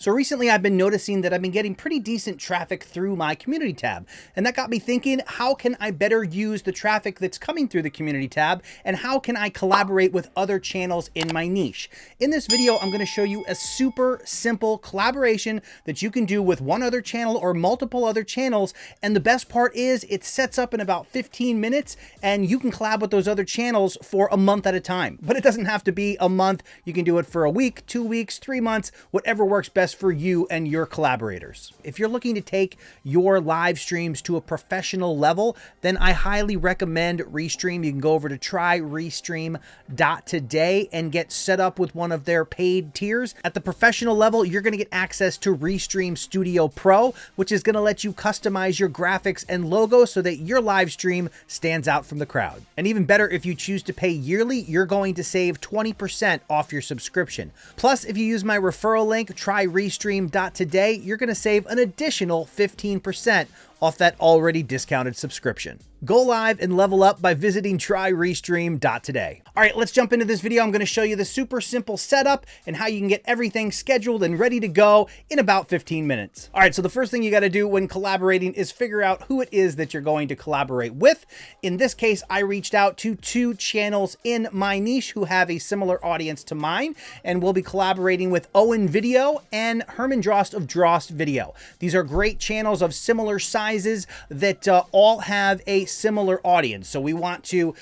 So recently I've been noticing that I've been getting pretty decent traffic through my community tab. And that got me thinking, how can I better use the traffic that's coming through the community tab? And how can I collaborate with other channels in my niche? In this video, I'm going to show you a super simple collaboration that you can do with one other channel or multiple other channels. And the best part is it sets up in about 15 minutes and you can collab with those other channels for a month at a time. But it doesn't have to be a month. You can do it for a week, 2 weeks, 3 months, whatever works best for you and your collaborators. If you're looking to take your live streams to a professional level, then I highly recommend Restream. You can go over to tryrestream.today and get set up with one of their paid tiers. At the professional level, you're going to get access to Restream Studio Pro, which is going to let you customize your graphics and logo so that your live stream stands out from the crowd. And even better, if you choose to pay yearly, you're going to save 20% off your subscription. Plus, if you use my referral link, tryrestream.today, you're going to save an additional 15% off that already discounted subscription. Go live and level up by visiting tryrestream.today. All right, let's jump into this video. I'm going to show you the super simple setup and how you can get everything scheduled and ready to go in about 15 minutes. All right, so the first thing you got to do when collaborating is figure out who it is that you're going to collaborate with. In this case, I reached out to 2 channels in my niche who have a similar audience to mine, and we'll be collaborating with Owen Video and Herman Drost of Drost Video. These are great channels of similar sizes that all have a similar audience. So we want to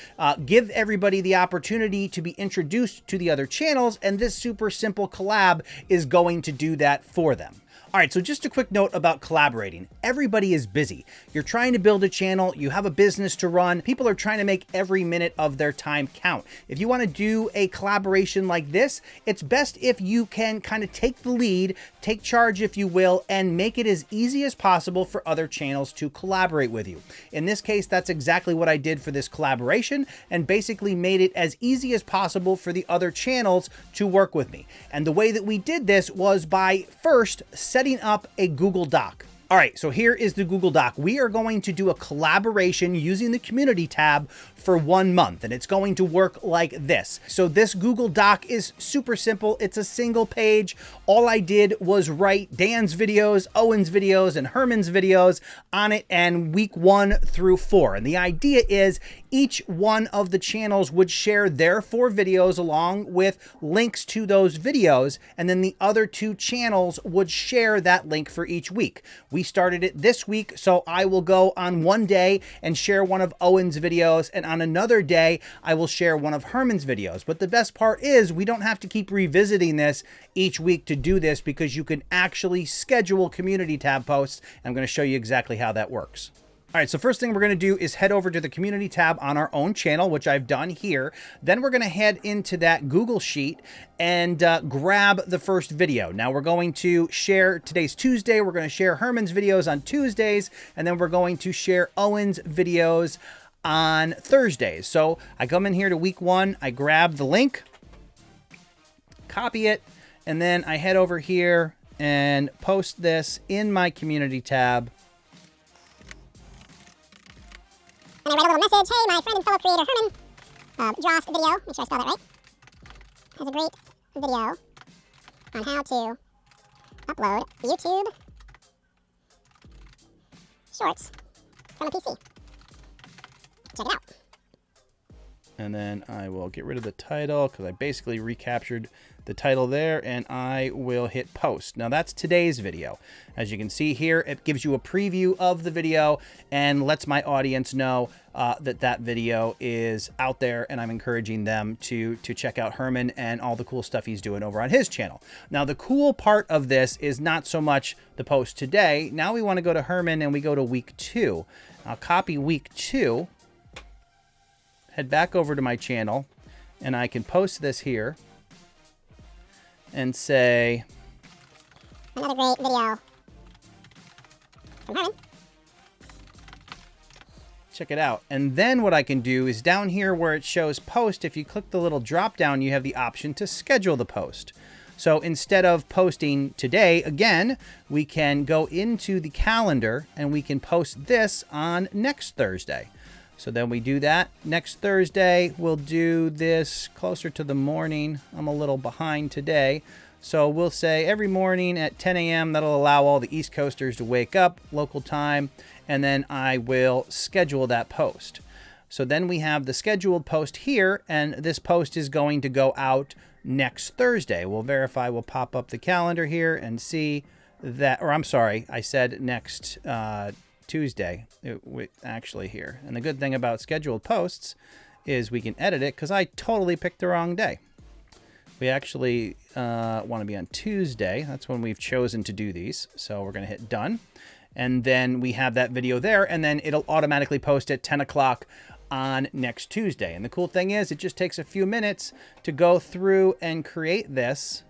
give everybody the opportunity to be introduced to the other channels, and this super simple collab is going to do that for them. All right, so just a quick note about collaborating. Everybody is busy. You're trying to build a channel, you have a business to run, people are trying to make every minute of their time count. If you want to do a collaboration like this, it's best if you can kind of take the lead, take charge if you will, and make it as easy as possible for other channels to collaborate with you. In this case, that's exactly what I did for this collaboration and basically made it as easy as possible for the other channels to work with me. And the way that we did this was by first setting up a Google Doc. All right, so here is the Google Doc. We are going to do a collaboration using the community tab for 1 month, and it's going to work like this. So this Google Doc is super simple. It's a single page. All I did was write Dan's videos, Owen's videos, and Herman's videos on it, and week 1 through 4. And the idea is each one of the channels would share their 4 videos along with links to those videos, and then the other 2 channels would share that link for each week. We started it this week, so I will go on one day and share one of Owen's videos, and on another day, I will share one of Herman's videos. But the best part is we don't have to keep revisiting this each week to do this because you can actually schedule community tab posts. I'm going to show you exactly how that works. All right, so first thing we're going to do is head over to the community tab on our own channel, which I've done here. Then we're going to head into that Google Sheet and grab the first video. Now we're going to share, today's Tuesday, we're going to share Herman's videos on Tuesdays, and then we're going to share Owen's videos on Thursdays. So I come in here to week 1, I grab the link, copy it, and then I head over here and post this in my community tab. And I write a little message. Hey, my friend and fellow creator Herman Drost Video, make sure I spell that right, has a great video on how to upload YouTube Shorts from a PC. Check it out. And then I will get rid of the title because I basically recaptured the title there, and I will hit post. Now that's today's video. As you can see here, it gives you a preview of the video and lets my audience know that video is out there, and I'm encouraging them to check out Herman and all the cool stuff he's doing over on his channel. Now the cool part of this is not so much the post today. Now we want to go to Herman and we go to week 2. I'll copy week 2, head back over to my channel, and I can post this here and say, another great video from Herman. Check it out. And then what I can do is down here where it shows post, if you click the little drop down, you have the option to schedule the post. So instead of posting today, again, we can go into the calendar and we can post this on next Thursday. So then we do that. Next Thursday, we'll do this closer to the morning. I'm a little behind today. So we'll say every morning at 10 a.m. That'll allow all the East Coasters to wake up local time, and then I will schedule that post. So then we have the scheduled post here, and this post is going to go out next Thursday. We'll verify, we'll pop up the calendar here and see that, or I'm sorry, I said next Tuesday, actually here. And the good thing about scheduled posts is we can edit it, because I totally picked the wrong day. We actually want to be on Tuesday. That's when we've chosen to do these. So we're going to hit done. And then we have that video there, and then it'll automatically post at 10 o'clock on next Tuesday. And the cool thing is it just takes a few minutes to go through and create this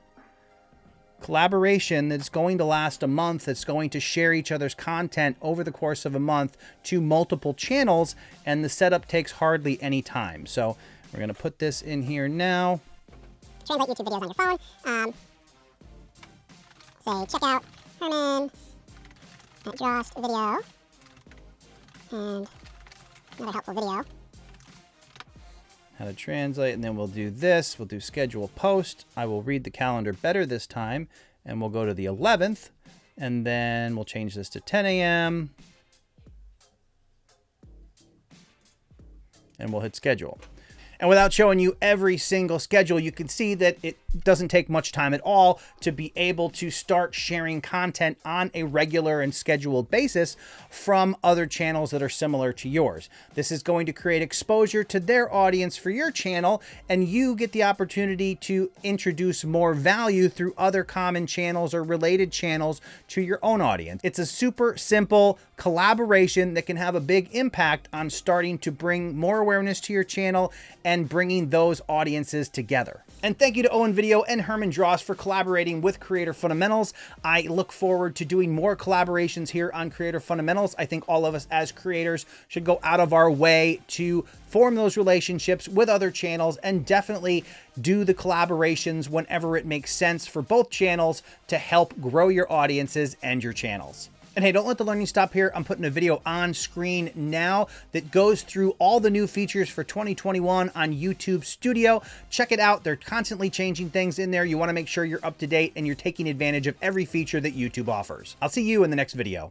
collaboration that's going to last a month, that's going to share each other's content over the course of a month to multiple channels, and the setup takes hardly any time. So we're going to put this in here now. Translate YouTube videos on your phone. Say, check out Herman at Drost video. And another helpful video. How to translate, and then we'll do this. We'll do schedule post. I will read the calendar better this time, and we'll go to the 11th, and then we'll change this to 10 a.m. and we'll hit schedule. And without showing you every single schedule, you can see that it doesn't take much time at all to be able to start sharing content on a regular and scheduled basis from other channels that are similar to yours. This is going to create exposure to their audience for your channel, and you get the opportunity to introduce more value through other common channels or related channels to your own audience. It's a super simple collaboration that can have a big impact on starting to bring more awareness to your channel and bringing those audiences together. And thank you to Owen Video and Herman Drost for collaborating with Creator Fundamentals. I look forward to doing more collaborations here on Creator Fundamentals. I think all of us as creators should go out of our way to form those relationships with other channels, and definitely do the collaborations whenever it makes sense for both channels to help grow your audiences and your channels. And hey, don't let the learning stop here. I'm putting a video on screen now that goes through all the new features for 2021 on YouTube Studio. Check it out. They're constantly changing things in there. You want to make sure you're up to date and you're taking advantage of every feature that YouTube offers. I'll see you in the next video.